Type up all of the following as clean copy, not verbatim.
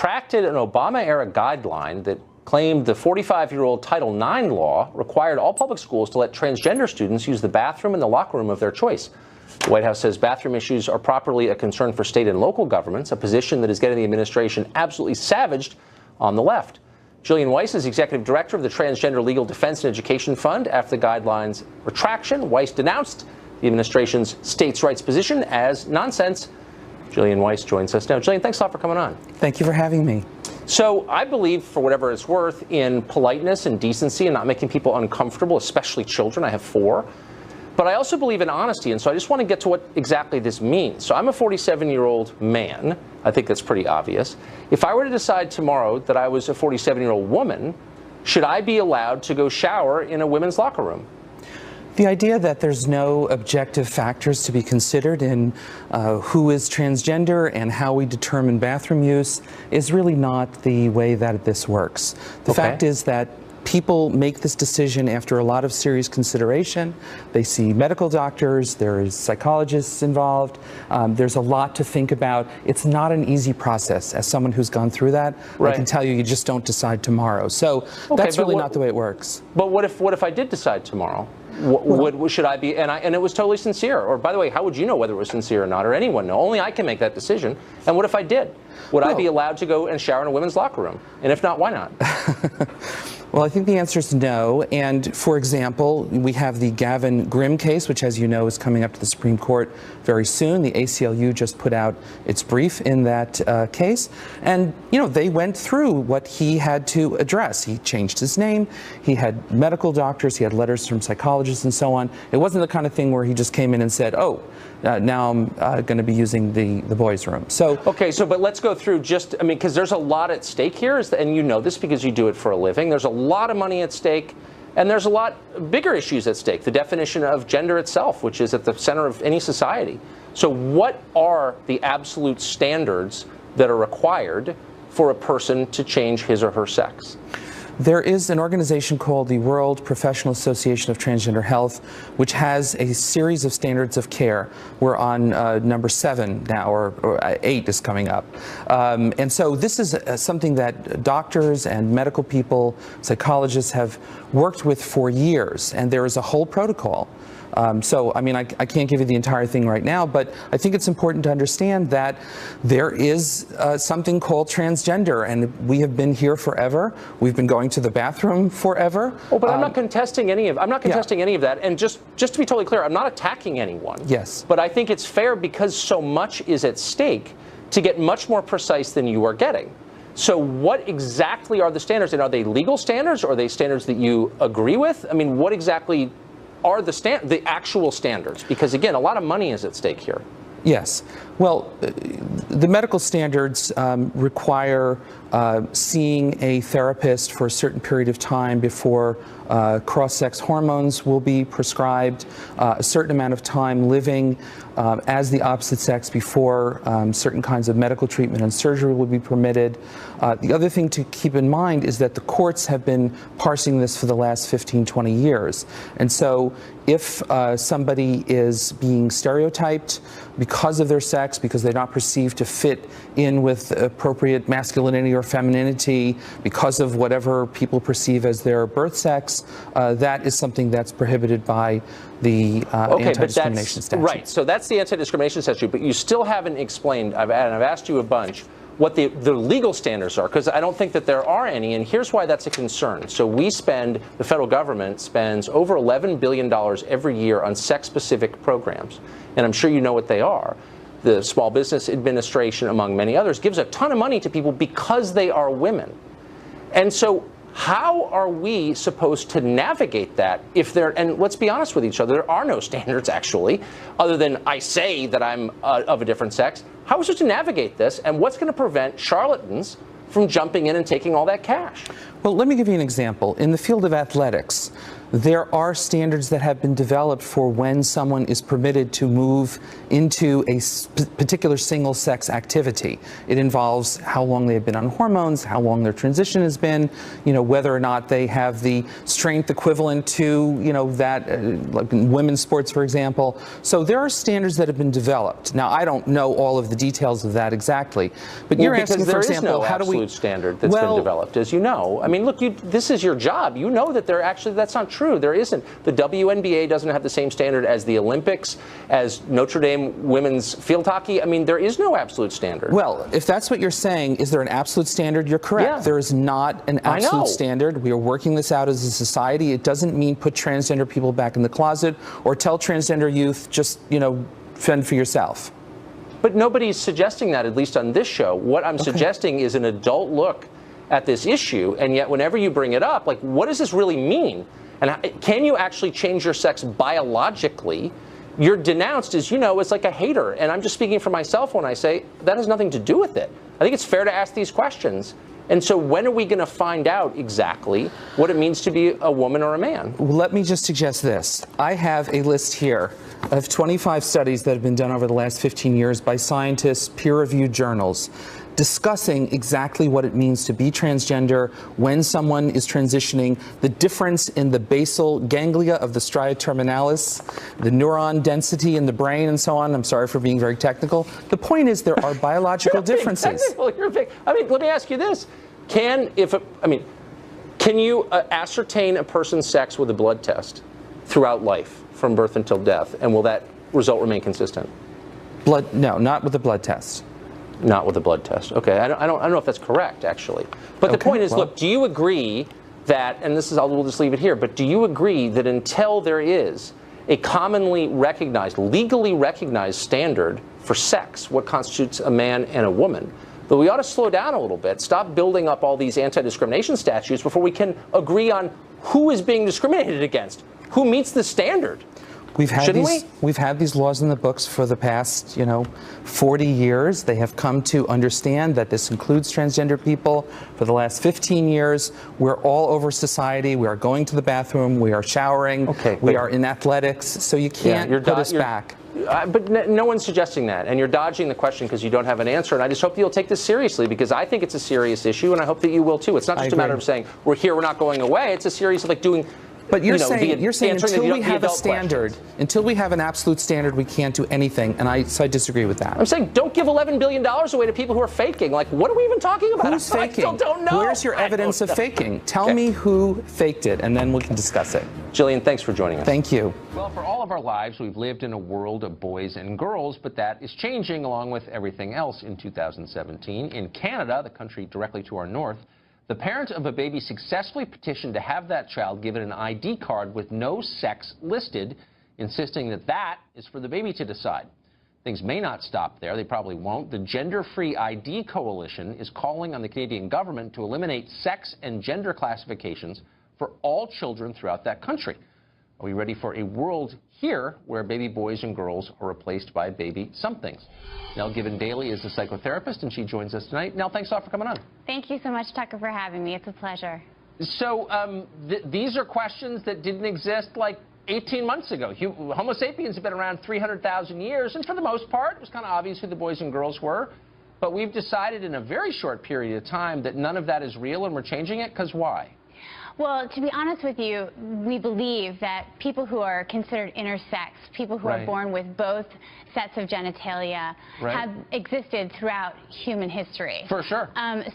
retracted an Obama-era guideline that claimed the 45-year-old Title IX law required all public schools to let transgender students use the bathroom and the locker room of their choice. The White House says bathroom issues are properly a concern for state and local governments, a position that is getting the administration absolutely savaged on the left. Jillian Weiss is executive director of the Transgender Legal Defense and Education Fund. After the guidelines retraction, Weiss denounced the administration's states' rights position as nonsense. Jillian Weiss joins us now. Jillian, thanks a lot for coming on. Thank you for having me. So I believe, for whatever it's worth, in politeness and decency and not making people uncomfortable, especially children. I have 4. But I also believe in honesty, and so I just want to get to what exactly this means. So I'm a 47-year-old man. I think that's pretty obvious. If I were to decide tomorrow that I was a 47-year-old woman, should I be allowed to go shower in a women's locker room? The idea that there's no objective factors to be considered in who is transgender and how we determine bathroom use is really not the way that this works. The fact is that people make this decision after a lot of serious consideration. They see medical doctors, there's psychologists involved, there's a lot to think about. It's not an easy process. As someone who's gone through that, I can tell you, you just don't decide tomorrow. So that's really not the way it works. But what if I did decide tomorrow? What should I be? And it was totally sincere. Or, by the way, how would you know whether it was sincere or not, or anyone know? Only I can make that decision. And what if I did? Would I be allowed to go and shower in a women's locker room? And if not, why not? Well, I think the answer is no. And for example, we have the Gavin Grimm case, which, as you know, is coming up to the Supreme Court very soon. The ACLU just put out its brief in that case. And, you know, they went through what he had to address. He changed his name. He had medical doctors. He had letters from psychologists and so on. It wasn't the kind of thing where he just came in and said, oh, now I'm going to be using the boys' room. So but let's go through just, I mean, because there's a lot at stake here, and you know this because you do it for a living. There's a lot of money at stake, and there's a lot bigger issues at stake. The definition of gender itself, which is at the center of any society. So what are the absolute standards that are required for a person to change his or her sex? There is an organization called the World Professional Association of Transgender Health, which has a series of standards of care. We're on number 7 now, or 8 is coming up. And so this is something that doctors and medical people, psychologists have worked with for years, and there is a whole protocol. So, I mean, I can't give you the entire thing right now, but I think it's important to understand that there is something called transgender, and we have been here forever. We've been going to the bathroom forever. Oh, but I'm not contesting any of any of that. And just to be totally clear, I'm not attacking anyone. Yes. But I think it's fair, because so much is at stake, to get much more precise than you are getting. So what exactly are the standards? And are they legal standards, or are they standards that you agree with? I mean, what exactly are the actual standards? Because, again, a lot of money is at stake here. Yes. Well, the medical standards require seeing a therapist for a certain period of time before cross-sex hormones will be prescribed, a certain amount of time living as the opposite sex before certain kinds of medical treatment and surgery will be permitted. The other thing to keep in mind is that the courts have been parsing this for the last 15, 20 years. And so if somebody is being stereotyped because of their sex, because they're not perceived to fit in with appropriate masculinity or femininity, because of whatever people perceive as their birth sex, that is something that's prohibited by the anti-discrimination statute. Right, so that's the anti-discrimination statute, but you still haven't explained, and I've asked you a bunch, what the legal standards are, because I don't think that there are any, and here's why that's a concern. So the federal government spends over $11 billion every year on sex-specific programs, and I'm sure you know what they are. The Small Business Administration, among many others, gives a ton of money to people because they are women. And so how are we supposed to navigate that and let's be honest with each other, there are no standards actually, other than I say that I'm of a different sex. How are we supposed to navigate this, and what's going to prevent charlatans from jumping in and taking all that cash? Well, let me give you an example. In the field of athletics, There are standards that have been developed for when someone is permitted to move into a particular single-sex activity. It involves how long they've been on hormones, how long their transition has been, whether or not they have the strength equivalent to, that, like in women's sports, for example. So there are standards that have been developed. Now, I don't know all of the details of that exactly, but you're asking, for example, how do we... There is no absolute standard that's been developed, as you know. I mean, look, this is your job. You know that that's not true. There isn't. The WNBA doesn't have the same standard as the Olympics, as Notre Dame women's field hockey. I mean, there is no absolute standard. Well, if that's what you're saying, is there an absolute standard? You're correct. Yeah. There is not an absolute standard. We are working this out as a society. It doesn't mean put transgender people back in the closet or tell transgender youth just, fend for yourself. But nobody's suggesting that, at least on this show. What I'm suggesting is an adult look at this issue, and yet whenever you bring it up, like, what does this really mean? And can you actually change your sex biologically? You're denounced as, as like a hater. And I'm just speaking for myself when I say that has nothing to do with it. I think it's fair to ask these questions. And so when are we going to find out exactly what it means to be a woman or a man? Well, let me just suggest this. I have a list here of 25 studies that have been done over the last 15 years by scientists, peer-reviewed journals, discussing exactly what it means to be transgender, when someone is transitioning, the difference in the basal ganglia of the stria terminalis, the neuron density in the brain, and so on. I'm sorry for being very technical. The point is there are biological differences. You're big. I mean, let me ask you this. Can you ascertain a person's sex with a blood test throughout life, from birth until death, and will that result remain consistent? No, not with a blood test. Not with a blood test. Okay, I don't know if that's correct, actually. But the point is, look, do you agree that, and we'll just leave it here, but do you agree that until there is a commonly recognized, legally recognized standard for sex, what constitutes a man and a woman, that we ought to slow down a little bit, stop building up all these anti-discrimination statutes before we can agree on who is being discriminated against, who meets the standard? We've had these laws in the books for the past, 40 years. They have come to understand that this includes transgender people. For the last 15 years, we're all over society. We are going to the bathroom. We are showering. We are in athletics. So you can't put us back. But no one's suggesting that, and you're dodging the question because you don't have an answer. And I just hope that you'll take this seriously, because I think it's a serious issue, and I hope that you will too. It's not just a matter of saying we're here, we're not going away. It's a series of doing. But you're saying until we have a standard, until we have an absolute standard, we can't do anything, and so I disagree with that. I'm saying don't give $11 billion away to people who are faking. Like, what are we even talking about? Who's faking? I still don't know. Where's your evidence of faking? Tell me who faked it, and then we can discuss it. Jillian, thanks for joining us. Thank you. Well, for all of our lives, we've lived in a world of boys and girls, but that is changing along with everything else in 2017. In Canada, the country directly to our north, the parent of a baby successfully petitioned to have that child given an ID card with no sex listed, insisting that that is for the baby to decide. Things may not stop there. They probably won't. The Gender-Free ID Coalition is calling on the Canadian government to eliminate sex and gender classifications for all children throughout that country. Are we ready for a world here where baby boys and girls are replaced by baby somethings? Nell Given-Daly is a psychotherapist, and she joins us tonight. Nell, thanks a lot for coming on. Thank you so much, Tucker, for having me. It's a pleasure. So these are questions that didn't exist like 18 months ago. Homo sapiens have been around 300,000 years, and for the most part, it was kind of obvious who the boys and girls were. But we've decided in a very short period of time that none of that is real, and we're changing it, because why? Well, to be honest with you, we believe that people who are considered intersex, people who are born with both sets of genitalia, have existed throughout human history. For sure.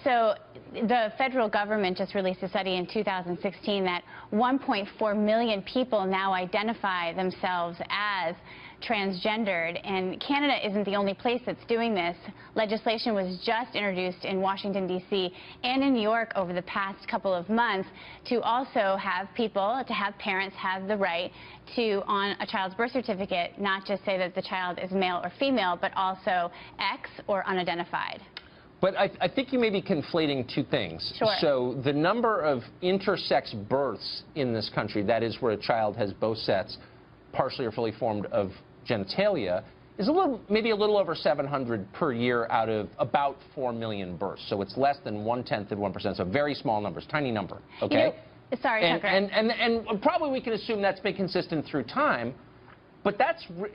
So the federal government just released a study in 2016 that 1.4 million people now identify themselves as transgendered, and Canada isn't the only place that's doing this. Legislation was just introduced in Washington, D.C. and in New York over the past couple of months to also have parents have the right to, on a child's birth certificate, not just say that the child is male or female, but also X or unidentified. But I think you may be conflating two things. Sure. So the number of intersex births in this country, that is where a child has both sets, partially or fully formed, of genitalia, is maybe a little over 700 per year out of about 4 million births. So it's less than 1/10 of 1%. So very small numbers, tiny number. Okay. Sorry, Tucker. And probably we can assume that's been consistent through time. But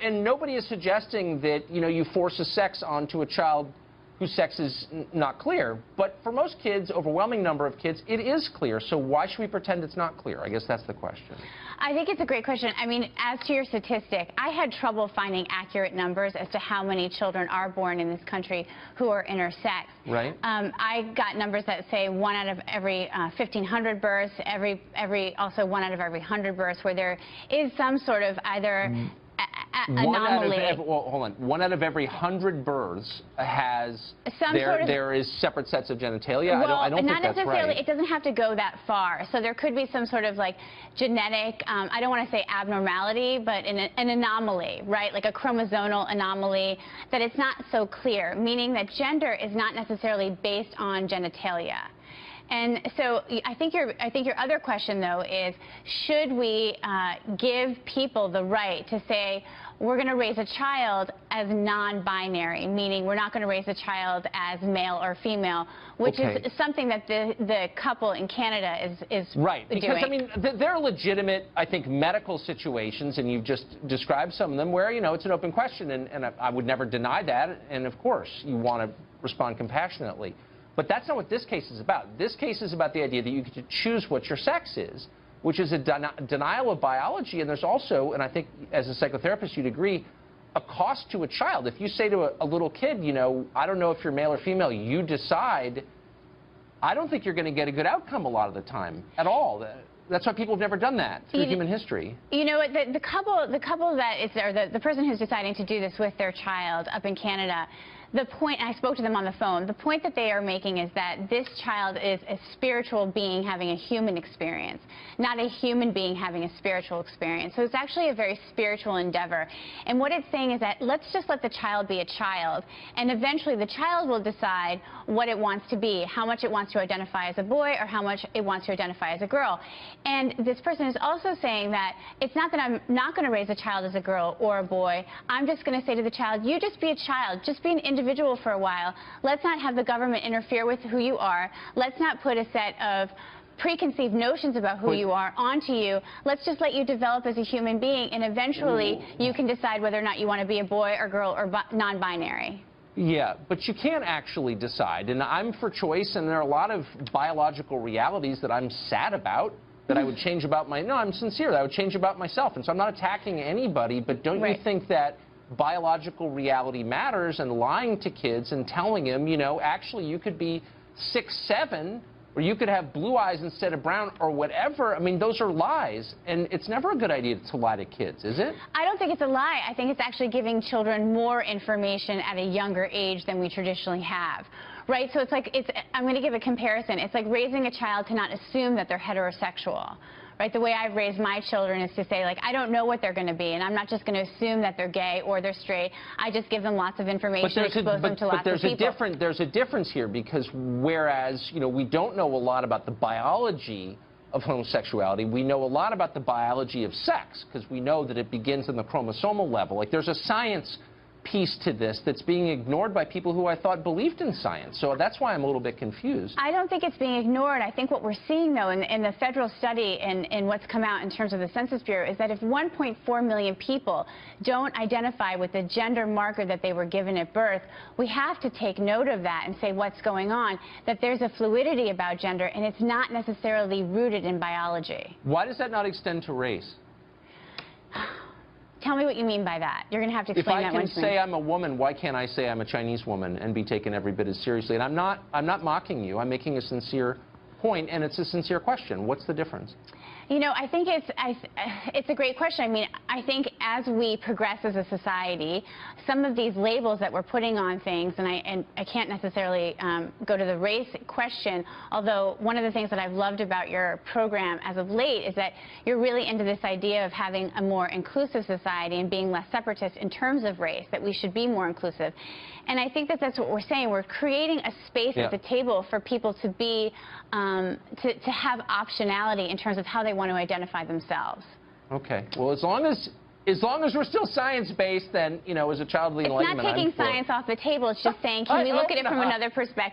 and nobody is suggesting that, you force a sex onto a child whose sex is not clear. But for most kids, overwhelming number of kids, it is clear. So why should we pretend it's not clear? I guess that's the question. I think it's a great question. I mean, as to your statistic, I had trouble finding accurate numbers as to how many children are born in this country who are intersex. Right. I got numbers that say 1 out of every 1,500 births, also 1 out of every 100 births, where there is some sort of either anomaly. Hold on. 1 out of every 100 births has there is separate sets of genitalia. Well, I don't not think that's necessarily. right. It doesn't have to go that far. So there could be some sort of like genetic, I don't want to say abnormality, but an anomaly, right? Like a chromosomal anomaly that it's not so clear, meaning that gender is not necessarily based on genitalia. And so I think your other question, though, is should we give people the right to say we're going to raise a child as non-binary, meaning we're not going to raise a child as male or female, which is something that the couple in Canada is right, because doing. I mean there are legitimate, I think, medical situations, and you've just described some of them where it's an open question, and I would never deny that, and of course you want to respond compassionately. But that's not what this case is about. This case is about the idea that you get to choose what your sex is, which is a denial of biology. And there's also, and I think as a psychotherapist you'd agree, a cost to a child. If you say to a little kid, I don't know if you're male or female, you decide, I don't think you're going to get a good outcome a lot of the time at all. That's why people have never done that through human history. You know what, the couple that is, or the person who's deciding to do this with their child up in Canada, the point, I spoke to them on the phone, the point that they are making is that this child is a spiritual being having a human experience, not a human being having a spiritual experience. So it's actually a very spiritual endeavor. And what it's saying is that let's just let the child be a child, and eventually the child will decide what it wants to be, how much it wants to identify as a boy or how much it wants to identify as a girl. And this person is also saying that it's not that I'm not going to raise a child as a girl or a boy. I'm just going to say to the child, you just be a child, just be an individual for a while. Let's not have the government interfere with who you are. Let's not put a set of preconceived notions about who you are onto you. Let's just let you develop as a human being, and eventually you can decide whether or not you want to be a boy or girl or non-binary. Yeah, but you can't actually decide. And I'm for choice, and there are a lot of biological realities that I'm sad about, that I would change about no, I'm sincere, that I would change about myself. And so I'm not attacking anybody, but don't you think that biological reality matters, and lying to kids and telling them, actually you could be 6'7", or you could have blue eyes instead of brown, or whatever. I mean, those are lies, and it's never a good idea to lie to kids, is it? I don't think it's a lie. I think it's actually giving children more information at a younger age than we traditionally have. Right? So it's like, I'm going to give a comparison. It's like raising a child to not assume that they're heterosexual. Right? The way I've raised my children is to say, like, I don't know what they're going to be, and I'm not just going to assume that they're gay or they're straight. I just give them lots of information, expose them to lots of people. There's a difference here, because whereas, we don't know a lot about the biology of homosexuality, we know a lot about the biology of sex, because we know that it begins on the chromosomal level. Like, there's a science piece to this that's being ignored by people who I thought believed in science. So that's why I'm a little bit confused. I don't think it's being ignored. I think what we're seeing, though, in the federal study and what's come out in terms of the Census Bureau is that if 1.4 million people don't identify with the gender marker that they were given at birth, we have to take note of that and say what's going on, that there's a fluidity about gender, and it's not necessarily rooted in biology. Why does that not extend to race? Tell me what you mean by that. You're going to have to explain that one to me. If I can say I'm a woman, why can't I say I'm a Chinese woman and be taken every bit as seriously? And I'm not mocking you. I'm making a sincere point, and it's a sincere question. What's the difference? I think it's a great question. I mean, I think as we progress as a society, some of these labels that we're putting on things, and I can't necessarily go to the race question, although one of the things that I've loved about your program as of late is that you're really into this idea of having a more inclusive society and being less separatist in terms of race, that we should be more inclusive. And I think that that's what we're saying. We're creating a space at the table for people to be, to have optionality in terms of how they want to identify themselves. Okay. Well, as long as we're still science-based, then, as a child of the Enlightenment, it's not taking science off the table. It's just saying, can we look at it from another perspective?